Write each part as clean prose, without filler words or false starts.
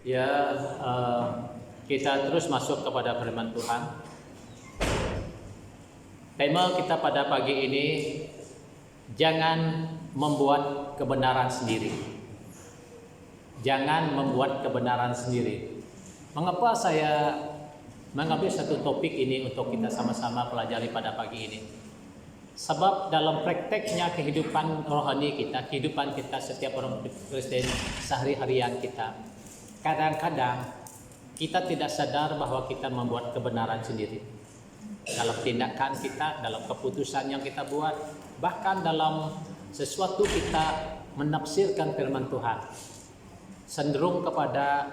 Ya, kita terus masuk kepada firman Tuhan. Tema kita pada pagi ini, jangan membuat kebenaran sendiri. Jangan membuat kebenaran sendiri. Mengapa saya mengambil satu topik ini untuk kita sama-sama pelajari pada pagi ini? Sebab dalam prakteknya kehidupan rohani kita, kehidupan kita setiap orang Kristen sehari-harian kita, kadang-kadang kita tidak sadar bahwa kita membuat kebenaran sendiri. Dalam tindakan kita, dalam keputusan yang kita buat, bahkan dalam sesuatu kita menafsirkan firman Tuhan, cenderung kepada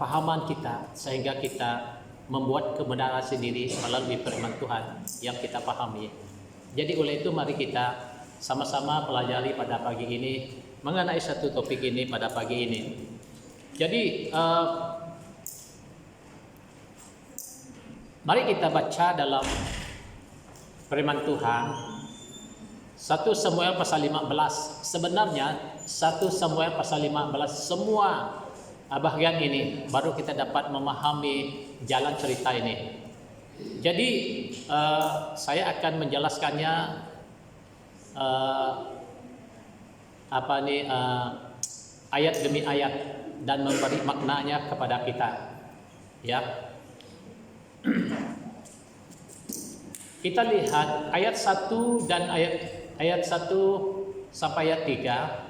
pahaman kita, sehingga kita membuat kebenaran sendiri melalui firman Tuhan yang kita pahami. Jadi oleh itu mari kita sama-sama pelajari pada pagi ini mengenai satu topik ini pada pagi ini. Jadi mari kita baca dalam firman Tuhan 1 Samuel pasal 15. Sebenarnya 1 Samuel pasal 15 semua bahagian ini baru kita dapat memahami jalan cerita ini. Jadi saya akan menjelaskannya ayat demi ayat dan memberi maknanya kepada kita. Ya. Kita lihat ayat 1 dan ayat 1 sampai ayat 3.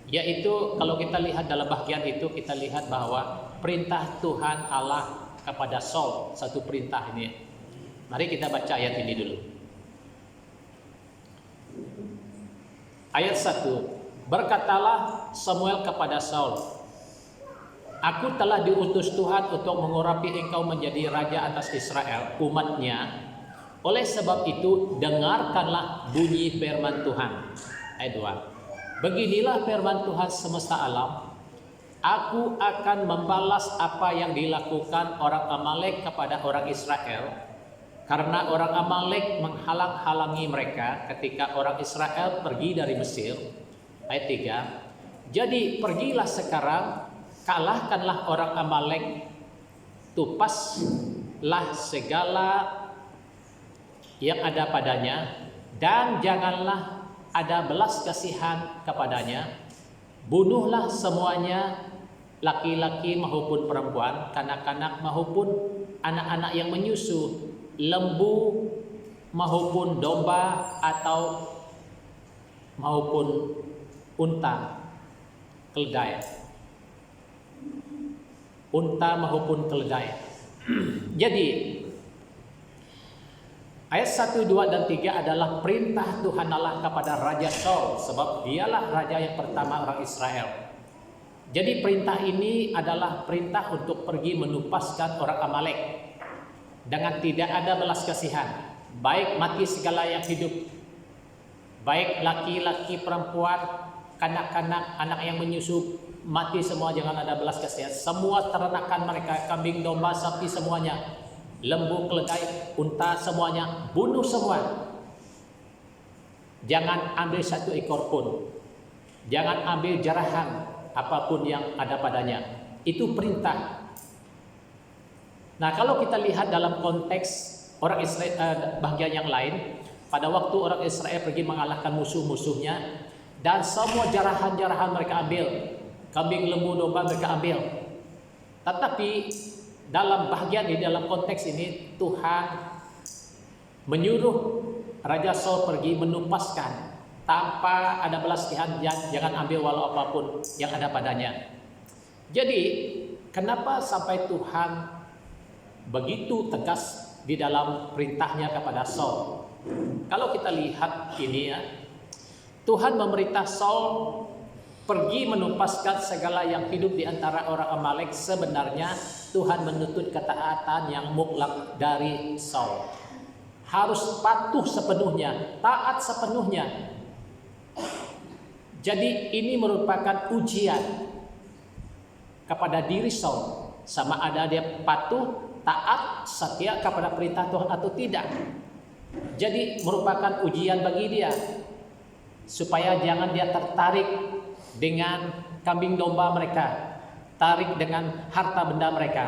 Yaitu kalau kita lihat dalam bagian itu, kita lihat bahwa perintah Tuhan Allah kepada Saul, satu perintah ini. Mari kita baca ayat ini dulu. Ayat 1. Berkatalah Samuel kepada Saul, aku telah diutus Tuhan untuk mengurapi engkau menjadi raja atas Israel, umatnya. Oleh sebab itu dengarkanlah bunyi firman Tuhan. Ayat 2. Beginilah firman Tuhan semesta alam, aku akan membalas apa yang dilakukan orang Amalek kepada orang Israel, karena orang Amalek menghalang-halangi mereka ketika orang Israel pergi dari Mesir. Ayat 3. Jadi pergilah sekarang, kalahkanlah orang Amalek, tupaslah segala yang ada padanya, dan janganlah ada belas kasihan kepadanya. Bunuhlah semuanya, laki-laki maupun perempuan, kanak-kanak maupun anak-anak yang menyusu, lembu maupun domba atau maupun unta, keledai. Unta maupun keledai. Jadi ayat 1, 2, dan 3 adalah perintah Tuhan Allah kepada Raja Saul, sebab dialah raja yang pertama orang Israel. Jadi perintah ini adalah perintah untuk pergi menupaskan orang Amalek dengan tidak ada belas kasihan, baik mati segala yang hidup, baik laki-laki, perempuan, kanak-kanak, anak yang menyusu, mati semua, jangan ada belas kasihan. Semua ternakan mereka, kambing, domba, sapi, semuanya, lembu, keledai, unta, semuanya, bunuh semua. Jangan ambil satu ekor pun. Jangan ambil jarahan apapun yang ada padanya. Itu perintah. Nah, kalau kita lihat dalam konteks orang Israel bagian yang lain, pada waktu orang Israel pergi mengalahkan musuh-musuhnya, dan semua jarahan-jarahan mereka ambil, kambing, lembu, domba mereka ambil. Tetapi dalam bahagian ini, dalam konteks ini, Tuhan menyuruh Raja Saul pergi menupaskan tanpa ada belas kasihan, jangan ambil walau apapun yang ada padanya. Jadi kenapa sampai Tuhan begitu tegas di dalam perintahnya kepada Saul? Kalau kita lihat ini ya, Tuhan memerintah Saul pergi menupaskan segala yang hidup di antara orang Amalek. Sebenarnya Tuhan menuntut ketaatan yang mutlak dari Saul. Harus patuh sepenuhnya, taat sepenuhnya. Jadi ini merupakan ujian kepada diri Saul, sama ada dia patuh, taat, setia kepada perintah Tuhan atau tidak. Jadi merupakan ujian bagi dia, supaya jangan dia tertarik dengan kambing domba mereka, tarik dengan harta benda mereka.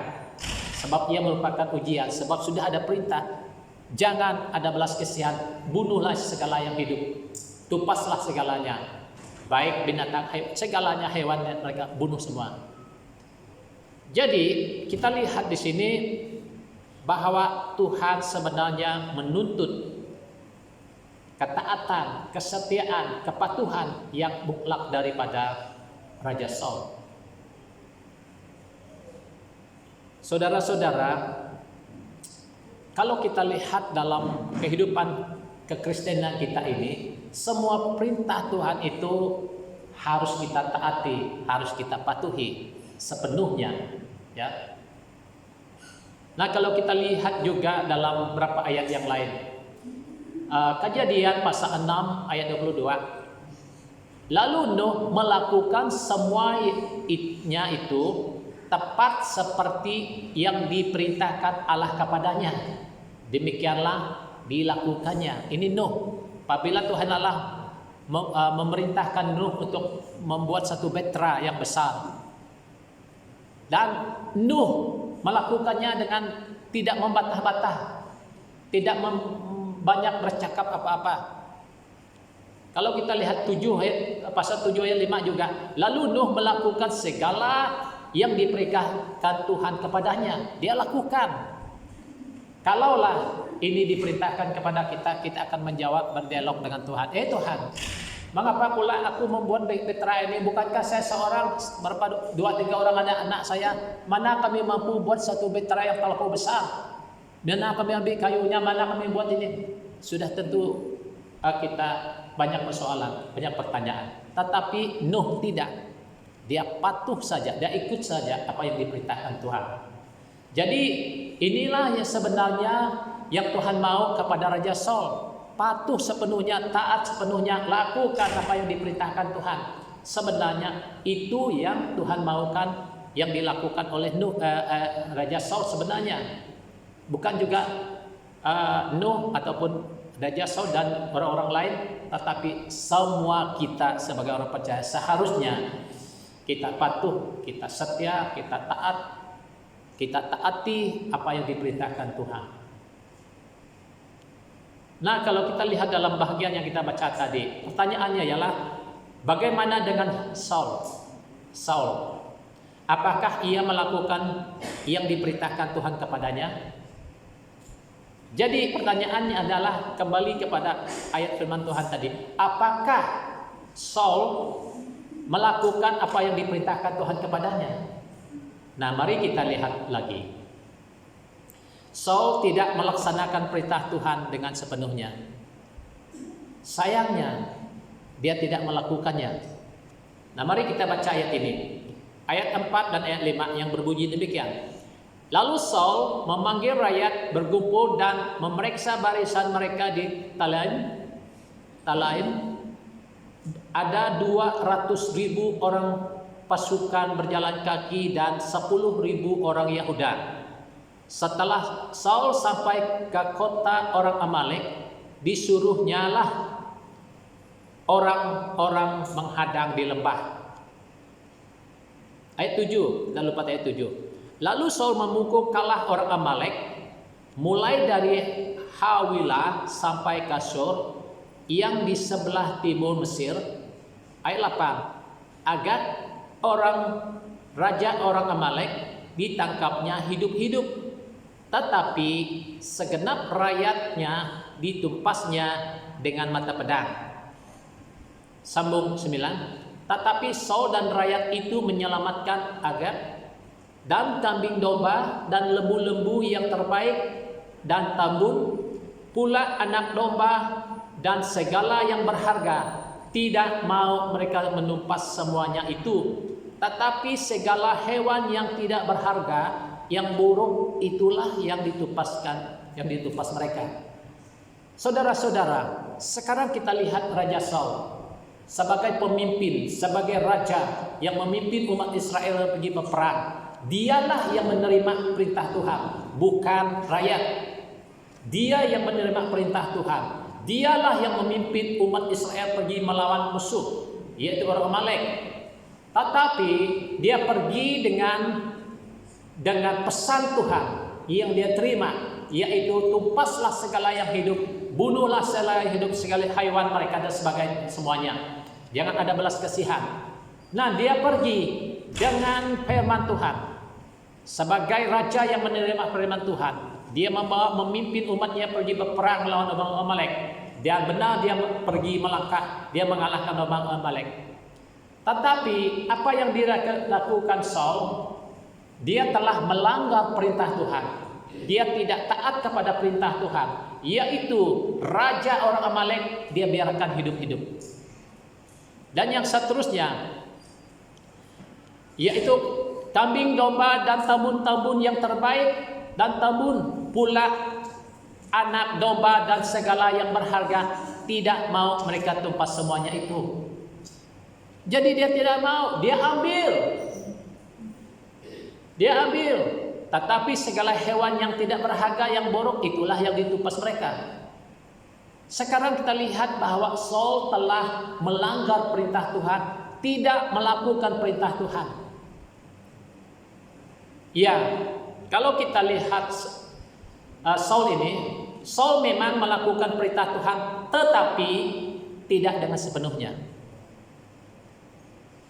Sebab ia merupakan ujian, sebab sudah ada perintah, jangan ada belas kasihan, bunuhlah segala yang hidup, tupaslah segalanya, baik binatang, segalanya hewan mereka bunuh semua. Jadi kita lihat di sini bahwa Tuhan sebenarnya menuntut ketaatan, kesetiaan, kepatuhan yang mutlak daripada Raja Saul. Saudara-saudara, kalau kita lihat dalam kehidupan kekristenan kita ini, semua perintah Tuhan itu harus kita taati, harus kita patuhi sepenuhnya, ya. Nah, kalau kita lihat juga dalam beberapa ayat yang lain, Kejadian pasal 6 ayat 22, lalu Nuh melakukan semuanya itu tepat seperti yang diperintahkan Allah kepadanya, demikianlah dilakukannya. Ini Nuh, apabila Tuhan Allah memerintahkan Nuh untuk membuat satu bentera yang besar, dan Nuh melakukannya dengan tidak membantah-bantah, tidak banyak bercakap apa-apa. Kalau kita lihat pasal 7 ayat 5 juga, lalu Nuh melakukan segala yang diperintahkan Tuhan kepadanya, dia lakukan. Kalaulah ini diperintahkan kepada kita, kita akan menjawab, berdialog dengan Tuhan. Tuhan, mengapa pula aku membuat bentera ini? Bukankah saya seorang, berapa 2-3 orang anak saya? Mana kami mampu buat satu bentera yang terlalu besar? Mana kami ambil kayunya? Mana kami buat ini? Sudah tentu kita banyak persoalan, banyak pertanyaan. Tetapi Nuh tidak. Dia patuh saja, dia ikut saja apa yang diperintahkan Tuhan. Jadi inilah yang sebenarnya yang Tuhan mau kepada Raja Saul. Patuh sepenuhnya, taat sepenuhnya, lakukan apa yang diperintahkan Tuhan. Sebenarnya itu yang Tuhan maukan, yang dilakukan oleh Raja Saul sebenarnya. Bukan juga Nuh ataupun Raja Saul dan orang-orang lain, tetapi semua kita sebagai orang percaya seharusnya kita patuh, kita setia, kita taat, kita taati apa yang diperintahkan Tuhan. Nah, kalau kita lihat dalam bagian yang kita baca tadi, pertanyaannya ialah bagaimana dengan Saul? Apakah ia melakukan yang diperintahkan Tuhan kepadanya? Jadi pertanyaannya adalah kembali kepada ayat firman Tuhan tadi. Apakah Saul melakukan apa yang diperintahkan Tuhan kepadanya? Nah, mari kita lihat lagi. Saul tidak melaksanakan perintah Tuhan dengan sepenuhnya. Sayangnya, dia tidak melakukannya. Nah, mari kita baca ayat ini. Ayat 4 dan ayat 5 yang berbunyi demikian. Lalu Saul memanggil rakyat berkumpul dan memeriksa barisan mereka di Telaim. Ada 200.000 orang pasukan berjalan kaki dan 10.000 orang Yahuda. Setelah Saul sampai ke kota orang Amalek, disuruhnyalah orang-orang menghadang di lembah. Ayat 7, dan lupa ayat 7. Lalu Saul memukul kalah orang Amalek, mulai dari Hawilah sampai ke Shur yang di sebelah timur Mesir. Ayat 8. Agar raja orang Amalek ditangkapnya hidup-hidup, tetapi segenap rakyatnya ditumpasnya dengan mata pedang. Sambung 9. Tetapi Saul dan rakyat itu menyelamatkan Agag dan kambing domba dan lembu-lembu yang terbaik dan tambun, pula anak domba dan segala yang berharga. Tidak mau mereka menumpas semuanya itu, tetapi segala hewan yang tidak berharga, yang buruk, itulah yang ditumpas mereka. Saudara-saudara, sekarang kita lihat Raja Saul sebagai pemimpin, sebagai raja yang memimpin umat Israel pergi berperang. Dialah yang menerima perintah Tuhan, bukan rakyat. Dia yang menerima perintah Tuhan. Dialah yang memimpin umat Israel pergi melawan musuh, yaitu orang Amalek. Tetapi dia pergi dengan pesan Tuhan yang dia terima, yaitu tumpaslah segala yang hidup, bunuhlah segala yang hidup, segala hewan mereka dan sebagainya semuanya. Jangan ada belas kasihan. Nah, dia pergi dengan firman Tuhan. Sebagai raja yang menerima firman Tuhan, dia memimpin umatnya pergi berperang melawan orang Amalek. Dan benar dia pergi melangkah, dia mengalahkan orang Amalek. Tetapi apa yang dilakukan Saul, dia telah melanggar perintah Tuhan. Dia tidak taat kepada perintah Tuhan, yaitu raja orang Amalek dia biarkan hidup-hidup. Dan yang seterusnya, yaitu kambing domba dan tambun-tambun yang terbaik, dan tambun pula anak domba dan segala yang berharga, tidak mau mereka tumpas semuanya itu. Jadi dia tidak mau, dia ambil. Tetapi segala hewan yang tidak berharga, yang buruk, itulah yang ditumpas mereka. Sekarang kita lihat bahwa Saul telah melanggar perintah Tuhan, tidak melakukan perintah Tuhan. Ya, kalau kita lihat Saul memang melakukan perintah Tuhan, tetapi tidak dengan sepenuhnya.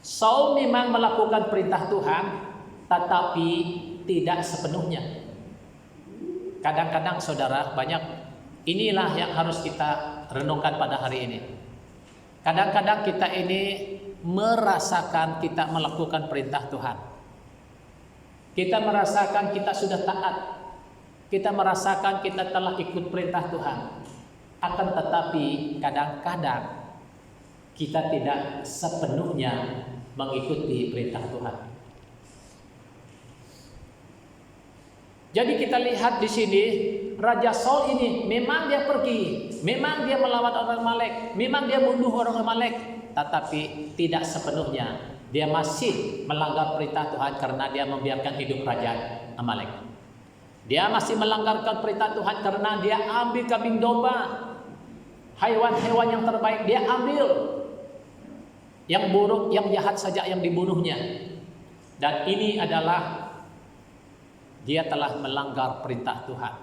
Saul memang melakukan perintah Tuhan, tetapi tidak sepenuhnya. Kadang-kadang saudara, banyak inilah yang harus kita renungkan pada hari ini. Kadang-kadang kita ini merasakan kita melakukan perintah Tuhan. Kita merasakan kita sudah taat. Kita merasakan kita telah ikut perintah Tuhan. Akan tetapi kadang-kadang kita tidak sepenuhnya mengikuti perintah Tuhan. Jadi kita lihat di sini Raja Saul ini memang dia pergi, memang dia melawan orang Amalek, memang dia bunuh orang Amalek, tetapi tidak sepenuhnya. Dia masih melanggar perintah Tuhan karena dia membiarkan hidup Raja Amalek. Dia masih melanggarkan perintah Tuhan karena dia ambil kambing domba, hewan-hewan yang terbaik dia ambil. Yang buruk, yang jahat saja yang dibunuhnya. Dan ini adalah dia telah melanggar perintah Tuhan.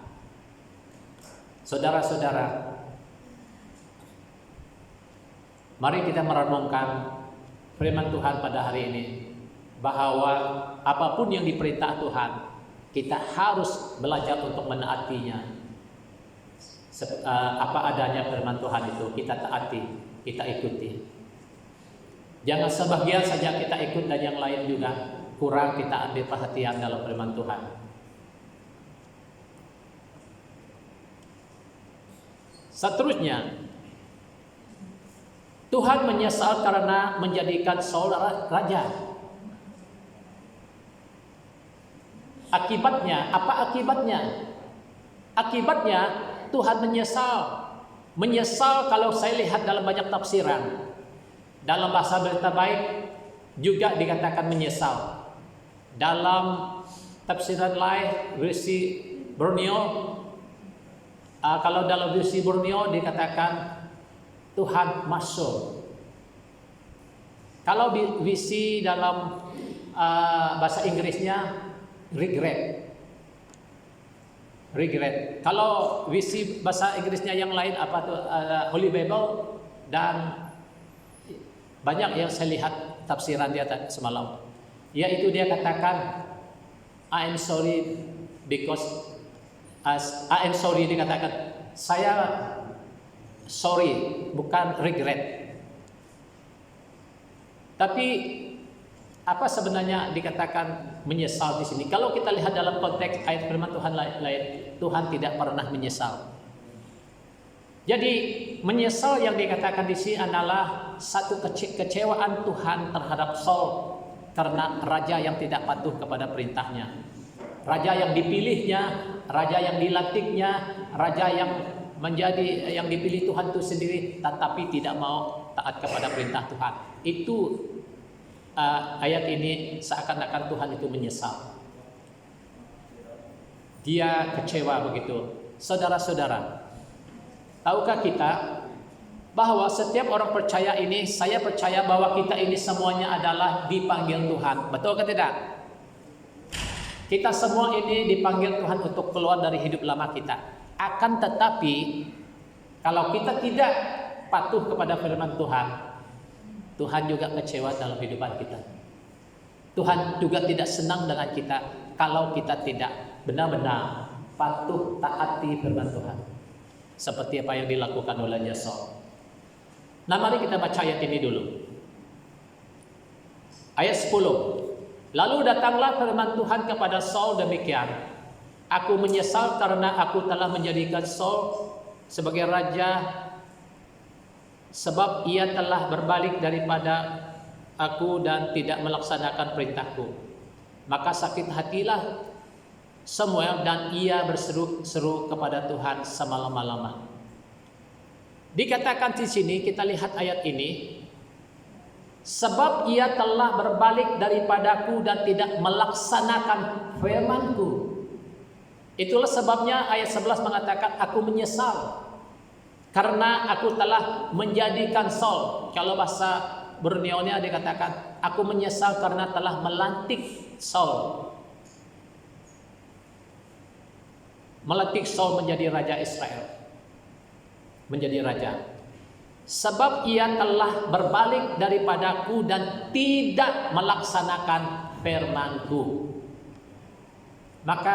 Saudara-saudara, mari kita merenungkan firman Tuhan pada hari ini, bahwa apapun yang diperintah Tuhan, kita harus belajar untuk menaatinya. Apa adanya firman Tuhan itu kita taati, kita ikuti. Jangan sebagian saja kita ikut dan yang lain juga kurang kita ambil perhatian dalam firman Tuhan. Seterusnya, Tuhan menyesal karena menjadikan Saul raja. Akibatnya, apa akibatnya? Akibatnya Tuhan menyesal. Menyesal kalau saya lihat dalam banyak tafsiran. Dalam bahasa Berita Baik juga dikatakan menyesal. Dalam tafsiran lain versi Borneo, kalau dalam versi Borneo dikatakan Tuhan masuk. Kalau versi dalam bahasa Inggrisnya regret. Kalau versi bahasa Inggrisnya yang lain apa tuh Holy Bible, dan banyak yang saya lihat tafsiran dia semalam, yaitu dia katakan I am sorry because I am sorry, dikatakan saya sorry, bukan regret. Tapi apa sebenarnya dikatakan menyesal di sini? Kalau kita lihat dalam konteks ayat firman Tuhan lain, Tuhan tidak pernah menyesal. Jadi menyesal yang dikatakan di sini adalah satu kekecewaan Tuhan terhadap Saul karena raja yang tidak patuh kepada perintahnya, raja yang dipilihnya, raja yang dilantiknya, raja yang dipilih Tuhan itu sendiri, tetapi tidak mau taat kepada perintah Tuhan. Itu ayat ini seakan-akan Tuhan itu menyesal. Dia kecewa begitu. Saudara-saudara, tahukah kita bahwa setiap orang percaya ini, saya percaya bahwa kita ini semuanya adalah dipanggil Tuhan. Betul atau tidak? Kita semua ini dipanggil Tuhan untuk keluar dari hidup lama kita. Akan tetapi, kalau kita tidak patuh kepada firman Tuhan, Tuhan juga kecewa dalam kehidupan kita. Tuhan juga tidak senang dengan kita kalau kita tidak benar-benar patuh taati firman Tuhan. Seperti apa yang dilakukan oleh Saul. Nah, mari kita baca ayat ini dulu. Ayat 10. Lalu datanglah firman Tuhan kepada Saul demikian. Aku menyesal karena aku telah menjadikan Saul sebagai raja, sebab ia telah berbalik daripada aku dan tidak melaksanakan perintahku. Maka sakit hatilah Samuel dan ia berseru-seru kepada Tuhan semalam-malaman. Dikatakan di sini, kita lihat ayat ini, sebab ia telah berbalik daripadaku dan tidak melaksanakan firmanku. Itulah sebabnya ayat 11 mengatakan, aku menyesal karena aku telah menjadikan Saul. Kalau bahasa Borneo-nya dikatakan, aku menyesal karena telah melantik Saul. Melantik Saul menjadi raja Israel. Menjadi raja. Sebab ia telah berbalik daripadaku dan tidak melaksanakan firmanku. Maka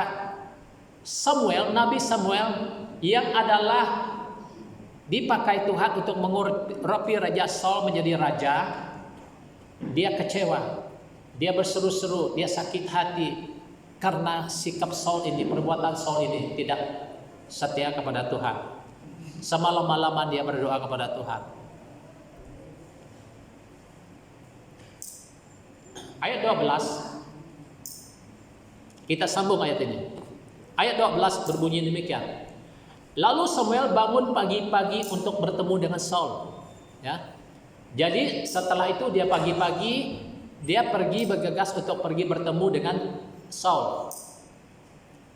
Samuel, Nabi Samuel yang adalah dipakai Tuhan untuk mengurapi Raja Saul menjadi raja, dia kecewa, dia berseru-seru, dia sakit hati karena sikap Saul ini, perbuatan Saul ini tidak setia kepada Tuhan. Semalam-malaman dia berdoa kepada Tuhan. Ayat 12, kita sambung ayat ini. Ayat 12 berbunyi demikian. Lalu Samuel bangun pagi-pagi untuk bertemu dengan Saul. Ya. Jadi setelah itu dia pagi-pagi dia pergi bergegas untuk pergi bertemu dengan Saul.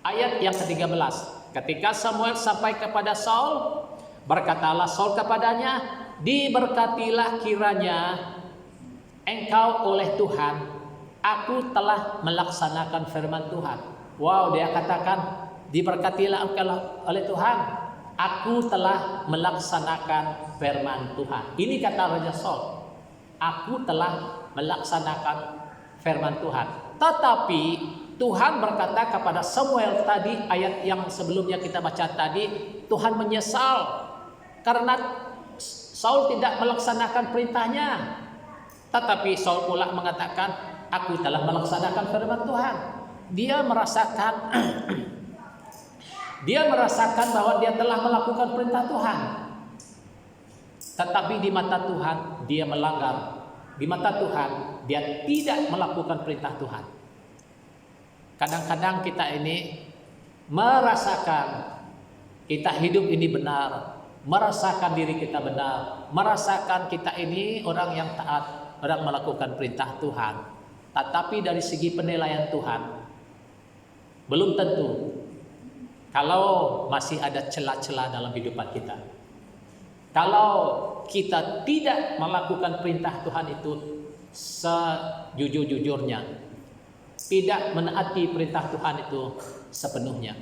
Ayat yang ke-13. Ketika Samuel sampai kepada Saul, berkatalah Saul kepadanya, diberkatilah kiranya engkau oleh Tuhan. Aku telah melaksanakan firman Tuhan. Wow, dia katakan, diberkatilah engkau oleh Tuhan. Aku telah melaksanakan firman Tuhan. Ini kata Raja Saul. Aku telah melaksanakan firman Tuhan. Tetapi Tuhan berkata kepada Samuel tadi, ayat yang sebelumnya kita baca tadi, Tuhan menyesal karena Saul tidak melaksanakan perintahnya. Tetapi Saul pula mengatakan, aku telah melaksanakan firman Tuhan. Dia merasakan bahwa dia telah melakukan perintah Tuhan. Tetapi di mata Tuhan dia melanggar. Di mata Tuhan dia tidak melakukan perintah Tuhan. Kadang-kadang kita ini merasakan kita hidup ini benar, merasakan diri kita benar, merasakan kita ini orang yang taat, orang melakukan perintah Tuhan. Tetapi dari segi penilaian Tuhan belum tentu. Kalau masih ada celah-celah dalam kehidupan kita, kalau kita tidak melakukan perintah Tuhan itu sejujur-jujurnya, tidak menaati perintah Tuhan itu sepenuhnya,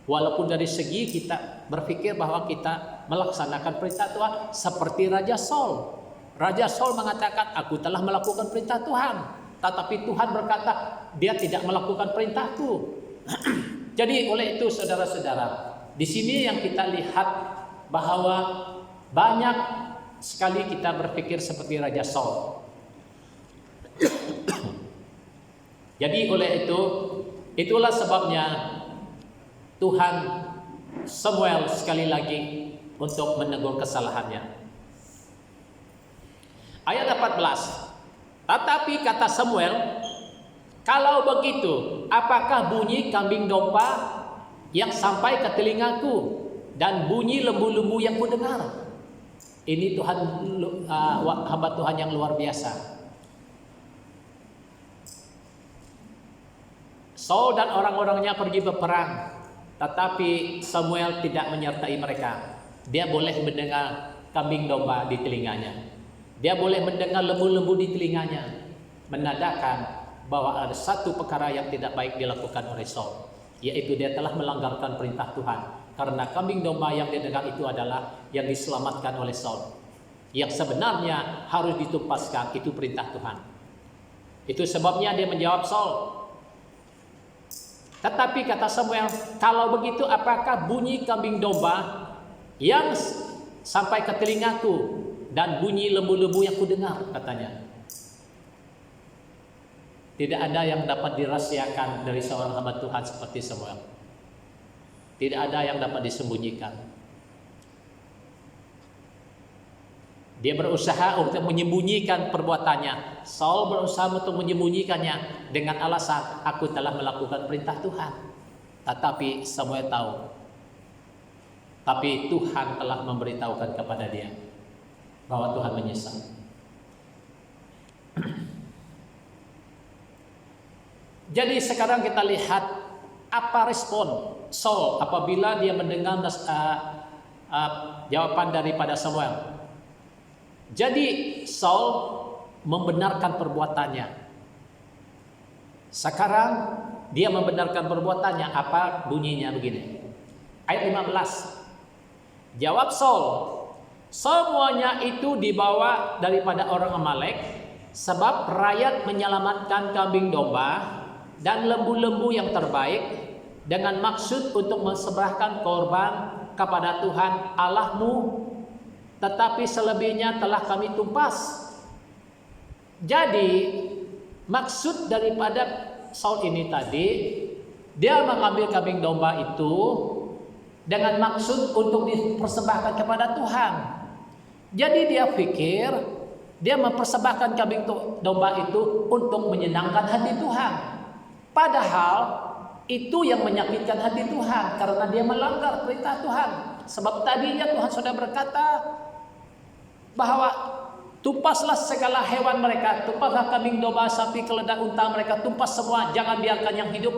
walaupun dari segi kita berpikir bahwa kita melaksanakan perintah Tuhan, seperti Raja Saul. Raja Saul mengatakan, aku telah melakukan perintah Tuhan, tetapi Tuhan berkata dia tidak melakukan perintahku. Jadi oleh itu saudara-saudara, di sini yang kita lihat bahwa banyak sekali kita berpikir seperti Raja Saul. Jadi oleh itu, itulah sebabnya Tuhan Samuel sekali lagi untuk menegur kesalahannya. Ayat 14. Tetapi kata Samuel, kalau begitu, apakah bunyi kambing domba yang sampai ke telingaku dan bunyi lembu-lembu yang kudengar? Ini Tuhan, hamba Tuhan yang luar biasa. Saul dan orang-orangnya pergi berperang, tetapi Samuel tidak menyertai mereka. Dia boleh mendengar kambing domba di telinganya. Dia boleh mendengar lembu-lembu di telinganya. Menandakan bahwa ada satu perkara yang tidak baik dilakukan oleh Saul, yaitu dia telah melanggarkan perintah Tuhan. Karena kambing domba yang dia dengar itu adalah yang diselamatkan oleh Saul. Yang sebenarnya harus ditumpaskan itu perintah Tuhan. Itu sebabnya dia menjawab Saul. Tetapi kata Samuel, kalau begitu apakah bunyi kambing domba yang sampai ke telingaku dan bunyi lembu-lembu yang kudengar, katanya. Tidak ada yang dapat dirahasiakan dari seorang hamba Tuhan seperti Samuel. Tidak ada yang dapat disembunyikan. Dia berusaha untuk menyembunyikan perbuatannya. Saul berusaha untuk menyembunyikannya dengan alasan, aku telah melakukan perintah Tuhan. Tetapi Samuel tahu. Tapi Tuhan telah memberitahukan kepada dia bahwa Tuhan menyesal. Jadi sekarang kita lihat apa respon Saul apabila dia mendengar jawaban daripada Samuel. Jadi Saul membenarkan perbuatannya. Sekarang dia membenarkan perbuatannya. Apa bunyinya begini? Ayat 15. Jawab Saul, semuanya itu dibawa daripada orang Amalek, sebab rakyat menyelamatkan kambing domba dan lembu-lembu yang terbaik dengan maksud untuk mempersembahkan korban kepada Tuhan Allahmu, tetapi selebihnya telah kami tumpas. Jadi maksud daripada Saul ini tadi, dia mengambil kambing domba itu dengan maksud untuk dipersembahkan kepada Tuhan. Jadi dia pikir dia mempersembahkan kambing domba itu untuk menyenangkan hati Tuhan. Padahal itu yang menyakitkan hati Tuhan karena dia melanggar perintah Tuhan. Sebab tadinya Tuhan sudah berkata bahwa tumpaslah segala hewan mereka, tumpaslah kambing domba, sapi, keledai, unta mereka, tumpas semua, jangan biarkan yang hidup.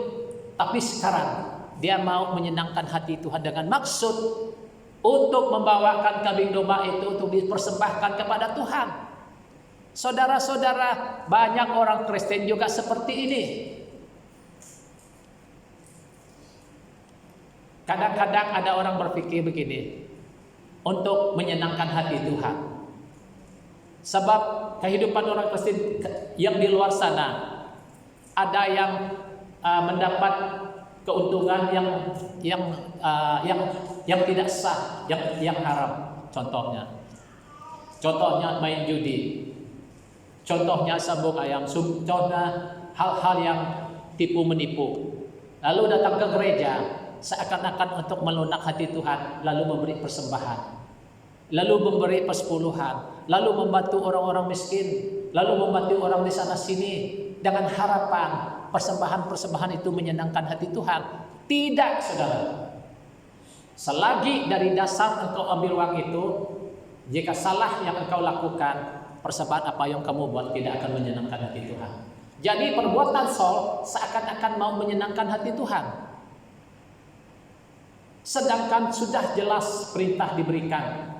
Tapi sekarang dia mau menyenangkan hati Tuhan dengan maksud untuk membawakan kambing domba itu untuk dipersembahkan kepada Tuhan. Saudara-saudara, banyak orang Kristen juga seperti ini. Kadang-kadang ada orang berpikir begini, untuk menyenangkan hati Tuhan. Sebab kehidupan orang Kristen yang di luar sana, ada yang mendapat keuntungan yang tidak sah, yang haram. Contohnya main judi, contohnya sambung ayam, contohnya hal-hal yang tipu menipu. Lalu datang ke gereja seakan-akan untuk melunak hati Tuhan, lalu memberi persembahan, lalu memberi persepuluhan, lalu membantu orang-orang miskin, lalu membantu orang di sana sini dengan harapan persembahan-persembahan itu menyenangkan hati Tuhan. Tidak, saudara. Selagi dari dasar engkau ambil uang itu, jika salah yang engkau lakukan, persembahan apa yang kamu buat tidak akan menyenangkan hati Tuhan. Jadi perbuatan Saul seakan-akan mau menyenangkan hati Tuhan. Sedangkan sudah jelas perintah diberikan.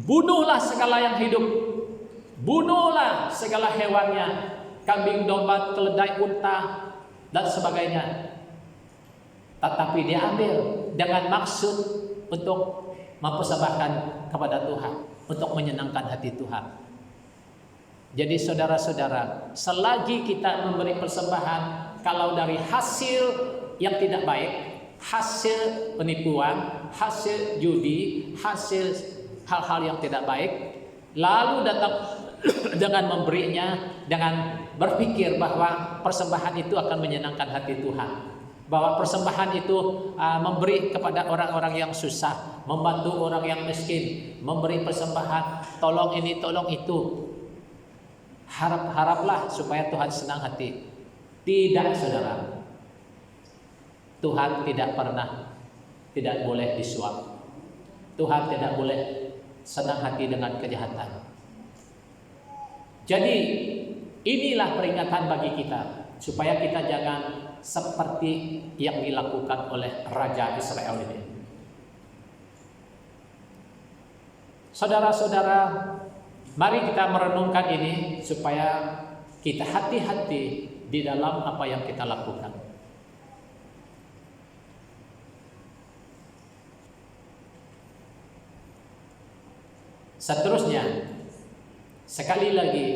Bunuhlah segala yang hidup, bunuhlah segala hewannya, kambing, domba, keledai, unta, dan sebagainya. Tetapi dia ambil dengan maksud untuk mempersembahkan kepada Tuhan, untuk menyenangkan hati Tuhan. Jadi saudara-saudara, selagi kita memberi persembahan, kalau dari hasil yang tidak baik, hasil penipuan, hasil judi, hasil hal-hal yang tidak baik, lalu datang dengan memberinya, dengan berpikir bahwa persembahan itu akan menyenangkan hati Tuhan, bahwa persembahan itu memberi kepada orang-orang yang susah, membantu orang yang miskin, memberi persembahan, tolong ini, tolong itu. Haraplah supaya Tuhan senang hati. Tidak, saudara. Tuhan tidak boleh disuap. Tuhan tidak boleh senang hati dengan kejahatan. Jadi inilah peringatan bagi kita, supaya kita jangan seperti yang dilakukan oleh Raja Israel ini. Saudara-saudara, mari kita merenungkan ini supaya kita hati-hati di dalam apa yang kita lakukan. Seterusnya, sekali lagi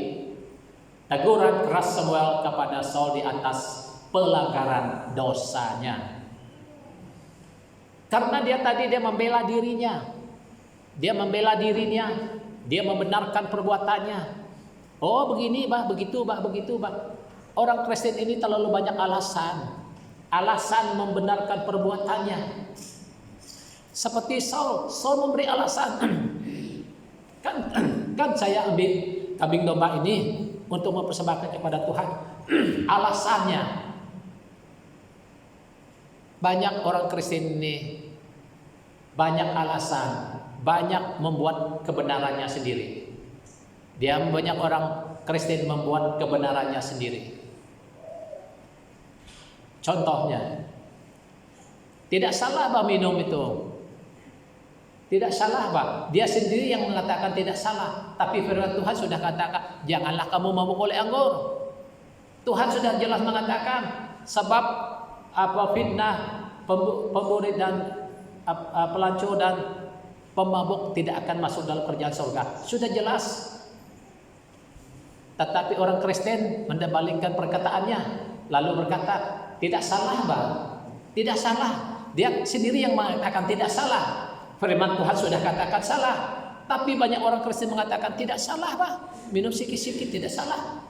teguran keras Samuel kepada Saul di atas pelanggaran dosanya. Karena dia membela dirinya. Dia membela dirinya, dia membenarkan perbuatannya. Oh begini bah, begitu bah, begitu bah. Orang Kristen ini terlalu banyak alasan membenarkan perbuatannya. Seperti Saul memberi alasan. kan saya ambil kambing domba ini untuk mempersembahkan kepada Tuhan. Alasannya, banyak orang Kristen ini banyak alasan, banyak membuat kebenarannya sendiri. Banyak orang Kristen membuat kebenarannya sendiri. Contohnya, tidak salah bah minum itu. Tidak salah bah. Dia sendiri yang mengatakan tidak salah. Tapi firman Tuhan sudah katakan, janganlah kamu mabuk oleh anggur. Tuhan sudah jelas mengatakan, sebab fitnah, pemburi dan pelacur dan pemabuk tidak akan masuk dalam kerajaan surga. Sudah jelas. Tetapi orang Kristen mendebalingkan perkataannya, lalu berkata, tidak salah bah. Tidak salah. Dia sendiri yang mengatakan tidak salah. Firman Tuhan sudah katakan salah. Tapi banyak orang Kristen mengatakan tidak salah bah. Minum sikit-sikit tidak salah.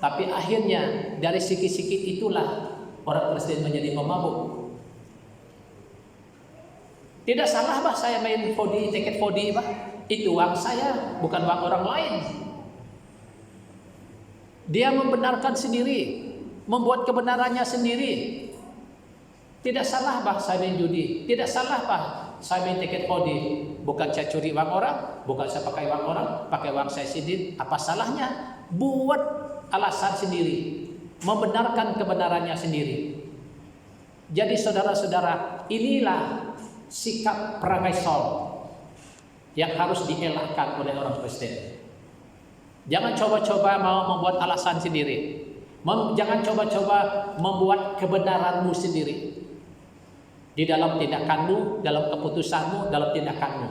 Tapi akhirnya dari sikit-sikit itulah orang Kristen menjadi pemabuk. Tidak salah bah saya main tiket 4D bah. Itu uang saya, bukan uang orang lain. Dia membenarkan sendiri, membuat kebenarannya sendiri. Tidak salah bah saya main judi. Tidak salah bah saya main tiket 4D. Bukan saya curi uang orang, bukan saya pakai uang orang, pakai uang saya sendiri. Apa salahnya? Buat alasan sendiri, membenarkan kebenarannya sendiri. Jadi saudara-saudara, inilah sikap perangai Saul yang harus dielakkan oleh orang Kristen. Jangan coba-coba mau membuat alasan sendiri. Jangan coba-coba membuat kebenaranmu sendiri. Di dalam tindakanmu, dalam keputusanmu, dalam tindakanmu.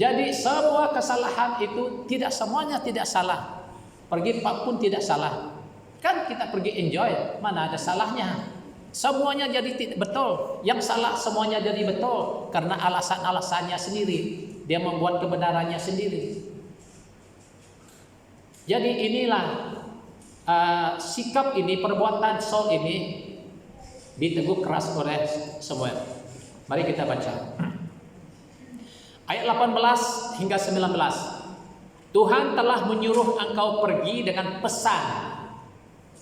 Jadi semua kesalahan itu tidak semuanya tidak salah. Pergi pun tidak salah. Kan kita pergi enjoy, mana ada salahnya. Semuanya jadi betul. Yang salah semuanya jadi betul karena alasan-alasannya sendiri. Dia membuat kebenarannya sendiri. Jadi inilah sikap ini, perbuatan Saul ini ditegur keras oleh Samuel. Mari kita baca. Ayat 18 hingga 19. Tuhan telah menyuruh engkau pergi dengan pesan.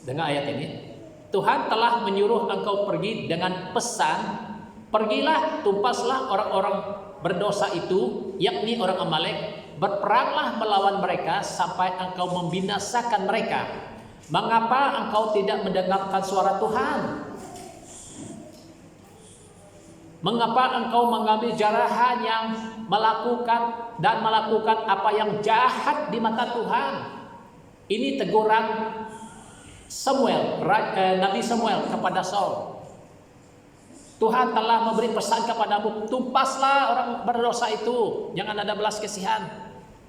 Dengar ayat ini. Tuhan telah menyuruh engkau pergi dengan pesan. Pergilah, tumpaslah orang-orang berdosa itu, yakni orang Amalek. Berperanglah melawan mereka sampai engkau membinasakan mereka. Mengapa engkau tidak mendengarkan suara Tuhan? Mengapa engkau mengambil jarahan yang melakukan apa yang jahat di mata Tuhan? Ini teguran Nabi Samuel kepada Saul. Tuhan telah memberi pesan kepadamu, tumpaslah orang berdosa itu, jangan ada belas kasihan.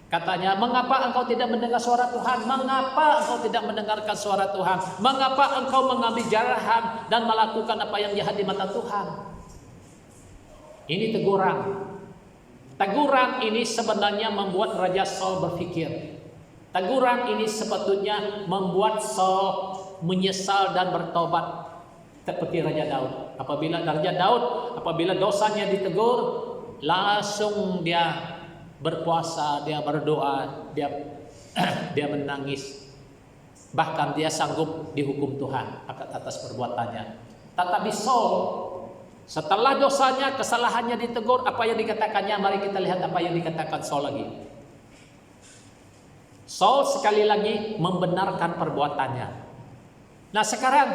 Katanya, mengapa engkau tidak mendengar suara Tuhan? Mengapa engkau tidak mendengarkan suara Tuhan? Mengapa engkau mengambil jarahan dan melakukan apa yang jahat di mata Tuhan? Ini teguran. Teguran ini sebenarnya membuat Raja Saul berpikir. Teguran ini sebetulnya membuat Saul menyesal dan bertobat seperti Raja Daud. Apabila dosanya ditegur, langsung dia berpuasa, dia berdoa, dia menangis. Bahkan dia sanggup dihukum Tuhan atas perbuatannya. Tetapi Saul, setelah dosanya, kesalahannya ditegur, apa yang dikatakannya? Mari kita lihat apa yang dikatakan Saul lagi. Saul sekali lagi membenarkan perbuatannya. Nah sekarang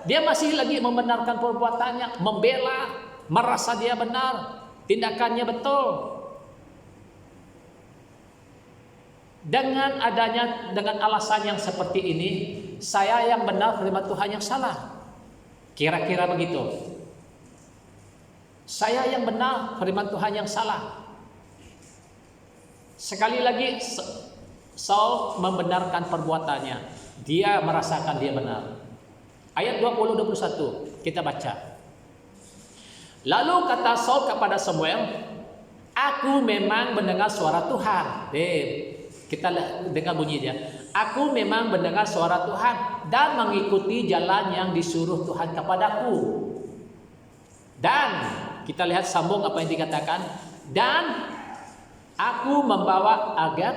dia masih lagi membenarkan perbuatannya, membela, merasa dia benar, tindakannya betul. Dengan alasan yang seperti ini, saya yang benar, firman Tuhan yang salah. Kira-kira begitu. Saya yang benar, firman Tuhan yang salah. Sekali lagi, Saul membenarkan perbuatannya. Dia merasakan dia benar. Ayat 20-21 kita baca. Lalu kata Saul kepada Samuel, aku memang mendengar suara Tuhan. Kita dengar bunyinya. Aku memang mendengar suara Tuhan dan mengikuti jalan yang disuruh Tuhan kepadaku. Dan kita lihat sambung apa yang dikatakan. Dan aku membawa Agag,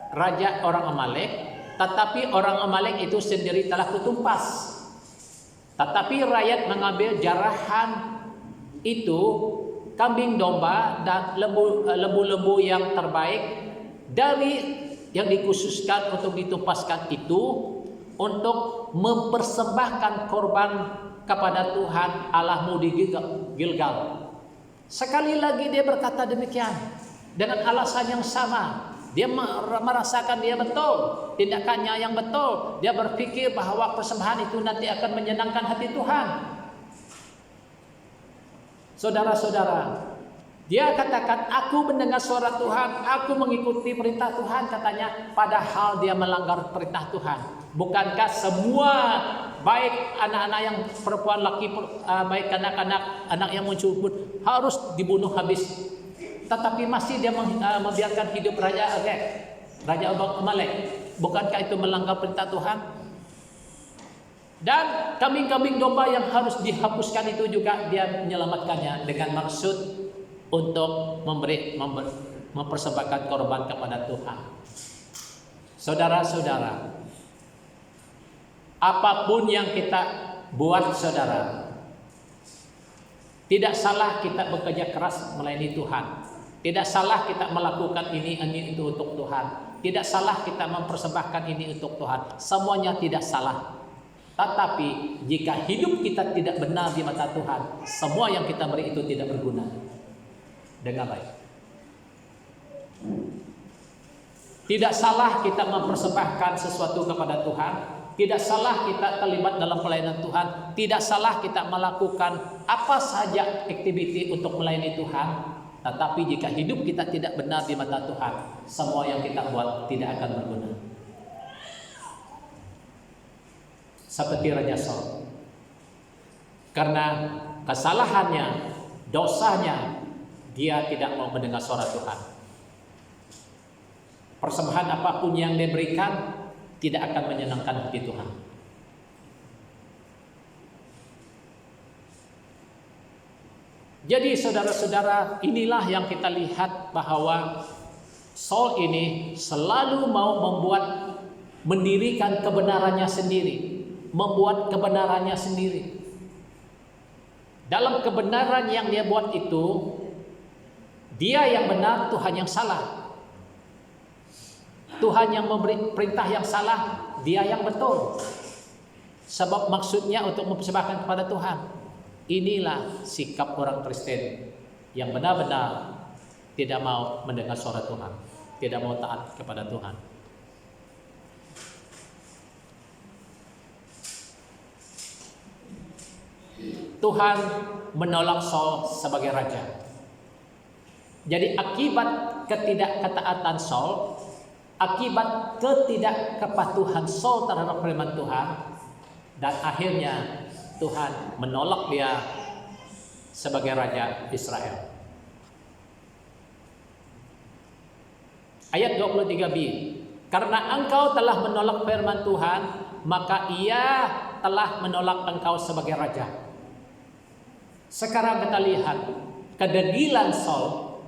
raja orang Amalek, tetapi orang Amalek itu sendiri telah kutumpas. Tetapi rakyat mengambil jarahan itu, kambing domba dan lembu-lembu yang terbaik dari yang dikhususkan untuk ditumpaskan itu, untuk mempersembahkan korban kepada Tuhan Allahmu di Gilgal. Sekali lagi dia berkata demikian dengan alasan yang sama. Dia merasakan dia betul, tindakannya yang betul. Dia berpikir bahwa persembahan itu nanti akan menyenangkan hati Tuhan. Saudara-saudara, dia katakan, aku mendengar suara Tuhan, aku mengikuti perintah Tuhan, katanya, padahal dia melanggar perintah Tuhan. Bukankah semua, baik anak-anak yang perempuan, laki, baik anak-anak, anak yang muncul pun harus dibunuh habis. Tetapi masih dia membiarkan hidup Raja Agag, Raja Amalek. Bukankah itu melanggar perintah Tuhan? Dan kambing-kambing domba yang harus dihapuskan itu juga dia menyelamatkannya dengan maksud untuk mempersembahkan korban kepada Tuhan. Saudara-saudara, apapun yang kita buat, saudara, tidak salah kita bekerja keras melayani Tuhan. Tidak salah kita melakukan ini itu untuk Tuhan. Tidak salah kita mempersembahkan ini untuk Tuhan. Semuanya tidak salah. Tetapi jika hidup kita tidak benar di mata Tuhan, semua yang kita beri itu tidak berguna. Dengar baik. Tidak salah kita mempersembahkan sesuatu kepada Tuhan. Tidak salah kita terlibat dalam pelayanan Tuhan. Tidak salah kita melakukan apa saja aktiviti untuk melayani Tuhan. Tetapi jika hidup kita tidak benar di mata Tuhan, semua yang kita buat tidak akan berguna. Seperti Raja Saul. Karena kesalahannya, dosanya, dia tidak mau mendengar suara Tuhan. Persembahan apapun yang dia berikan tidak akan menyenangkan hati Tuhan. Jadi saudara-saudara, inilah yang kita lihat bahwa Saul ini selalu mau mendirikan kebenarannya sendiri, membuat kebenarannya sendiri. Dalam kebenaran yang dia buat itu, dia yang benar, Tuhan yang salah. Tuhan yang memberi perintah yang salah, dia yang betul. Sebab maksudnya untuk mempersembahkan kepada Tuhan. Inilah sikap orang Kristen yang benar-benar tidak mau mendengar suara Tuhan, tidak mau taat kepada Tuhan. Tuhan menolak Saul sebagai raja. Jadi akibat ketidakketaatan Saul, akibat ketidakkepatuhan Saul terhadap firman Tuhan, dan akhirnya Tuhan menolak dia sebagai raja Israel. Ayat 23b, karena engkau telah menolak firman Tuhan, maka ia telah menolak engkau sebagai raja. Sekarang kita lihat kedegilan Saul.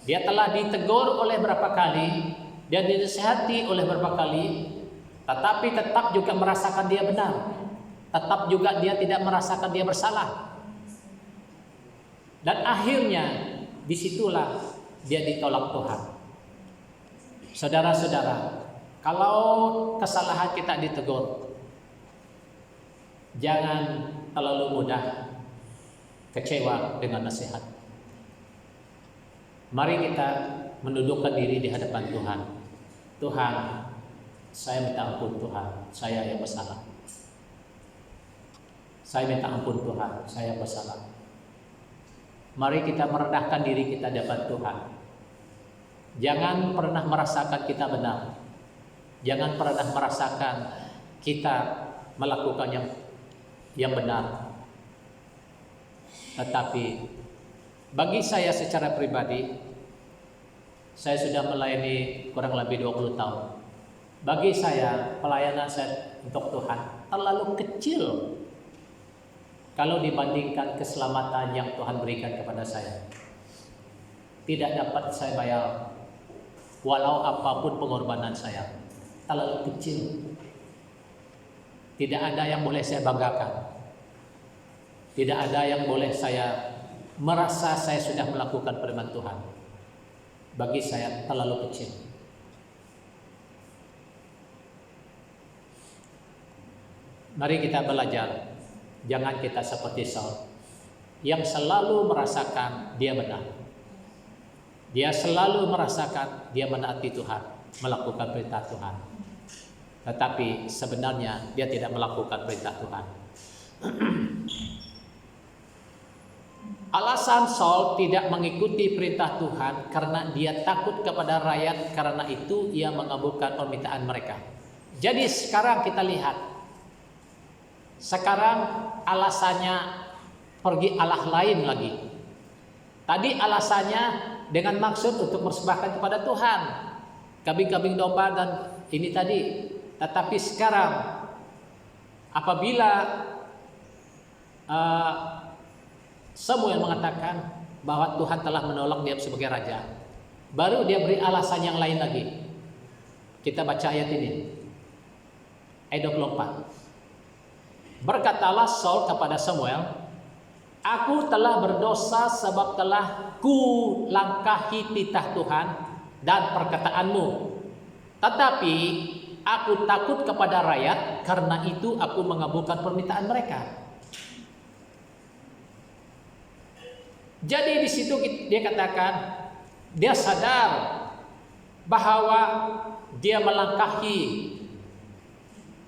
Dia telah ditegur oleh berapa kali, dia dinasihati oleh berapa kali, tetapi tetap juga merasakan dia benar. Tetap juga dia tidak merasakan dia bersalah. Dan akhirnya disitulah dia ditolak Tuhan. Saudara-saudara, kalau kesalahan kita ditegur, jangan terlalu mudah kecewa dengan nasihat. Mari kita mendudukkan diri di hadapan Tuhan. Tuhan, saya minta ampun Tuhan, saya yang bersalah. Saya minta ampun Tuhan, saya bersalah. Mari kita merendahkan diri kita di hadapan Tuhan. Jangan pernah merasakan kita benar. Jangan pernah merasakan kita melakukan yang benar. Tetapi bagi saya secara pribadi, saya sudah melayani kurang lebih 20 tahun. Bagi saya, pelayanan saya untuk Tuhan terlalu kecil kalau dibandingkan keselamatan yang Tuhan berikan kepada saya. Tidak dapat saya bayar walau apapun pengorbanan saya. Terlalu kecil. Tidak ada yang boleh saya banggakan. Tidak ada yang boleh saya merasa saya sudah melakukan firman Tuhan. Bagi saya terlalu kecil. Mari kita belajar. Jangan kita seperti Saul yang selalu merasakan dia benar. Dia selalu merasakan dia menaati Tuhan, melakukan perintah Tuhan. Tetapi sebenarnya dia tidak melakukan perintah Tuhan. Alasan Saul tidak mengikuti perintah Tuhan karena dia takut kepada rakyat, karena itu ia mengabulkan permintaan mereka. Jadi sekarang kita lihat. Sekarang alasannya pergi Allah lain lagi. Tadi alasannya dengan maksud untuk persembahkan kepada Tuhan, kambing-kambing domba dan ini tadi. Tetapi sekarang apabila Samuel mengatakan bahwa Tuhan telah menolak dia sebagai raja, baru dia beri alasan yang lain lagi. Kita baca ayat ini, ayat 24. Berkatalah Saul kepada Samuel, aku telah berdosa sebab telah ku langkahi titah Tuhan dan perkataanmu. Tetapi aku takut kepada rakyat, karena itu aku mengabulkan permintaan mereka. Jadi di situ dia katakan, dia sadar bahwa dia melangkahi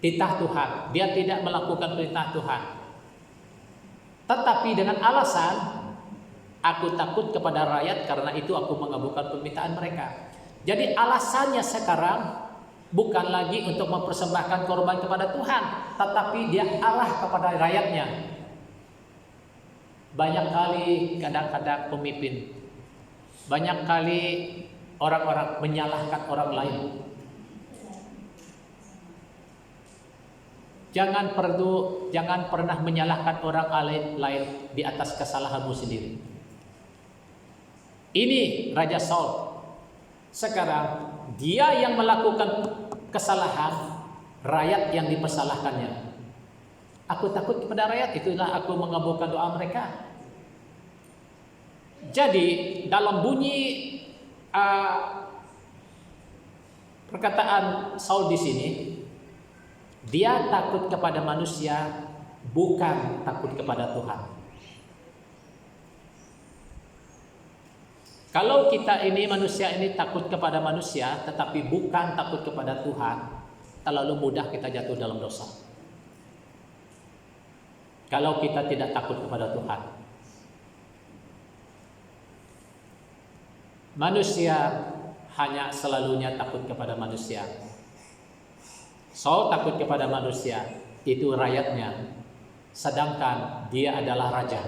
titah Tuhan, dia tidak melakukan perintah Tuhan. Tetapi dengan alasan, aku takut kepada rakyat, karena itu aku mengabulkan permintaan mereka. Jadi alasannya sekarang bukan lagi untuk mempersembahkan korban kepada Tuhan, tetapi dia arah kepada rakyatnya. Banyak kali kadang-kadang pemimpin, banyak kali orang-orang menyalahkan orang lain. Jangan pernah menyalahkan orang lain di atas kesalahanmu sendiri. Ini Raja Saul. Sekarang dia yang melakukan kesalahan, rakyat yang dipersalahkannya. Aku takut kepada rakyat, itulah aku mengabulkan doa mereka. Jadi dalam bunyi perkataan Saul di sini, dia takut kepada manusia, bukan takut kepada Tuhan. Kalau kita ini manusia ini takut kepada manusia, tetapi bukan takut kepada Tuhan, terlalu mudah kita jatuh dalam dosa. Kalau kita tidak takut kepada Tuhan, manusia hanya selalunya takut kepada manusia. Saul takut kepada manusia, itu rakyatnya, sedangkan dia adalah raja.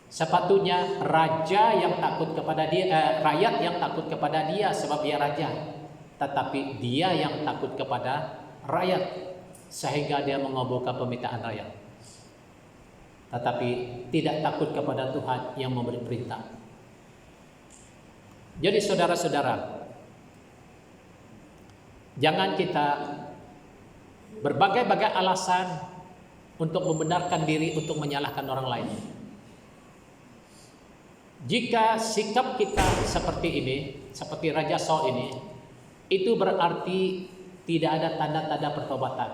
Sepatutnya raja yang takut kepada dia, rakyat yang takut kepada dia sebab dia raja. Tetapi dia yang takut kepada rakyat sehingga dia mengabulkan permintaan rakyat. Tetapi tidak takut kepada Tuhan yang memberi perintah. Jadi saudara-saudara, jangan kita berbagai-bagai alasan untuk membenarkan diri untuk menyalahkan orang lain. Jika sikap kita seperti ini, seperti Raja Saul ini, itu berarti tidak ada tanda-tanda pertobatan.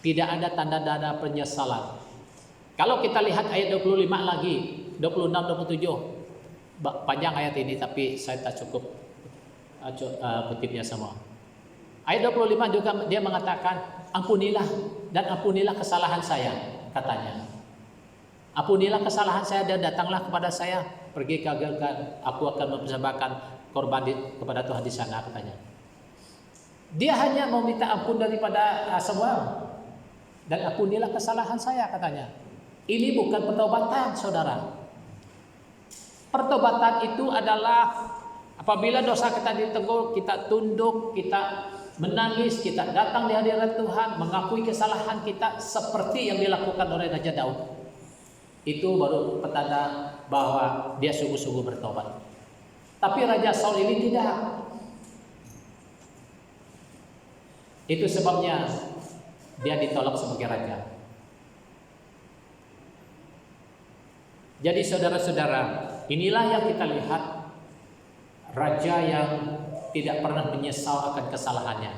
Tidak ada tanda-tanda penyesalan. Kalau kita lihat ayat 25 lagi, 26, 27, panjang ayat ini tapi saya tak cukup kutipnya semua. Ayat 25 juga dia mengatakan, ampunilah dan ampunilah kesalahan saya, katanya. Ampunilah kesalahan saya dan datanglah kepada saya. Pergi ke Gilgal, aku akan mempersembahkan korban kepada Tuhan di sana, katanya. Dia hanya mau minta ampun daripada semua. Dan ampunilah kesalahan saya, katanya. Ini bukan pertobatan, saudara. Pertobatan itu adalah apabila dosa kita ditegur, kita tunduk, kita menangis, kita datang di hadirat Tuhan, mengakui kesalahan kita seperti yang dilakukan oleh Raja Daud. Itu baru petanda bahwa dia sungguh-sungguh bertobat. Tapi Raja Saul ini tidak. Itu sebabnya dia ditolak sebagai raja. Jadi saudara-saudara, inilah yang kita lihat, raja yang tidak pernah menyesal akan kesalahannya.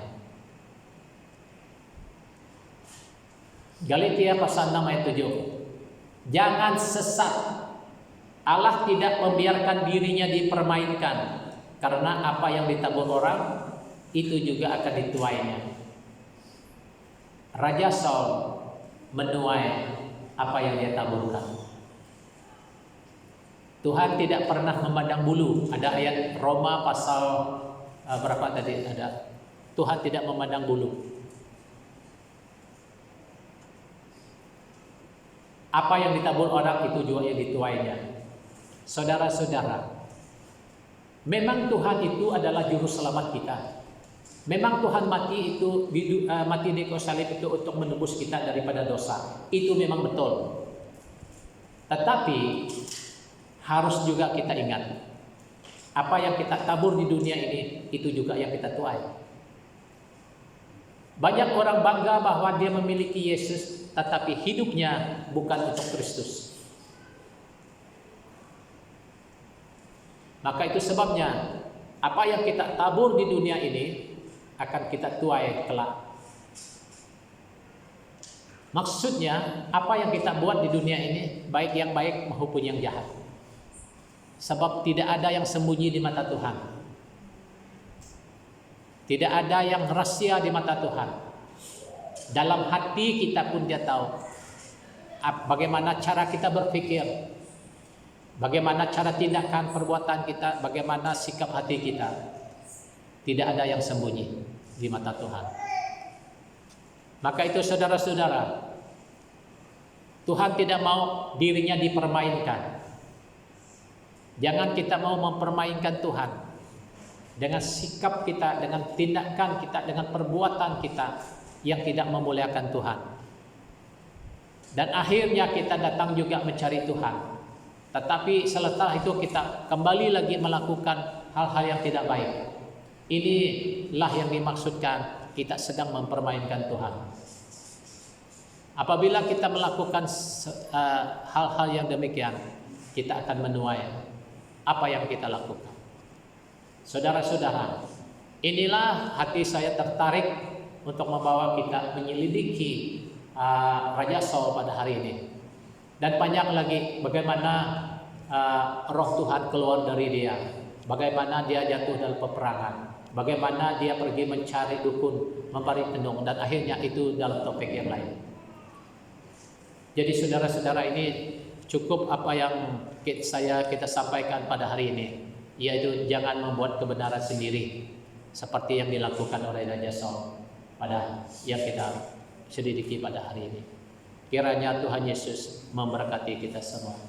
Galatia pasal 6 ayat 7. Jangan sesat. Allah tidak membiarkan dirinya dipermainkan, karena apa yang ditabur orang itu juga akan dituainya. Raja Saul menuai apa yang dia taburkan. Tuhan tidak pernah memandang bulu. Ada ayat Roma pasal berapa tadi ada? Tuhan tidak memandang bulu. Apa yang ditabur orang itu juga yang dituainya. Saudara-saudara, memang Tuhan itu adalah juru selamat kita. Memang Tuhan mati di kayu salib itu untuk menebus kita daripada dosa. Itu memang betul. Tetapi harus juga kita ingat, apa yang kita tabur di dunia ini itu juga yang kita tuai. Banyak orang bangga bahwa dia memiliki Yesus, tetapi hidupnya bukan untuk Kristus. Maka itu sebabnya apa yang kita tabur di dunia ini akan kita tuai kelak. Maksudnya apa yang kita buat di dunia ini, baik yang baik maupun yang jahat. Sebab tidak ada yang sembunyi di mata Tuhan. Tidak ada yang rahasia di mata Tuhan. Dalam hati kita pun dia tahu bagaimana cara kita berpikir, bagaimana cara tindakan perbuatan kita, bagaimana sikap hati kita. Tidak ada yang sembunyi di mata Tuhan. Maka itu saudara-saudara, Tuhan tidak mau dirinya dipermainkan. Jangan kita mau mempermainkan Tuhan dengan sikap kita, dengan tindakan kita, dengan perbuatan kita yang tidak memuliakan Tuhan. Dan akhirnya kita datang juga mencari Tuhan. Tetapi setelah itu kita kembali lagi melakukan hal-hal yang tidak baik. Inilah yang dimaksudkan kita sedang mempermainkan Tuhan. Apabila kita melakukan hal-hal yang demikian, kita akan menuai apa yang kita lakukan. Saudara-saudara, inilah hati saya tertarik untuk membawa kita menyelidiki Raja Saul pada hari ini. Dan banyak lagi bagaimana roh Tuhan keluar dari dia, bagaimana dia jatuh dalam peperangan, bagaimana dia pergi mencari dukun, mencari tenung, dan akhirnya itu dalam topik yang lain. Jadi saudara-saudara, ini cukup apa yang kita sampaikan pada hari ini, yaitu jangan membuat kebenaran sendiri seperti yang dilakukan oleh Raja Saul pada yang kita selidiki pada hari ini. Kiranya Tuhan Yesus memberkati kita semua.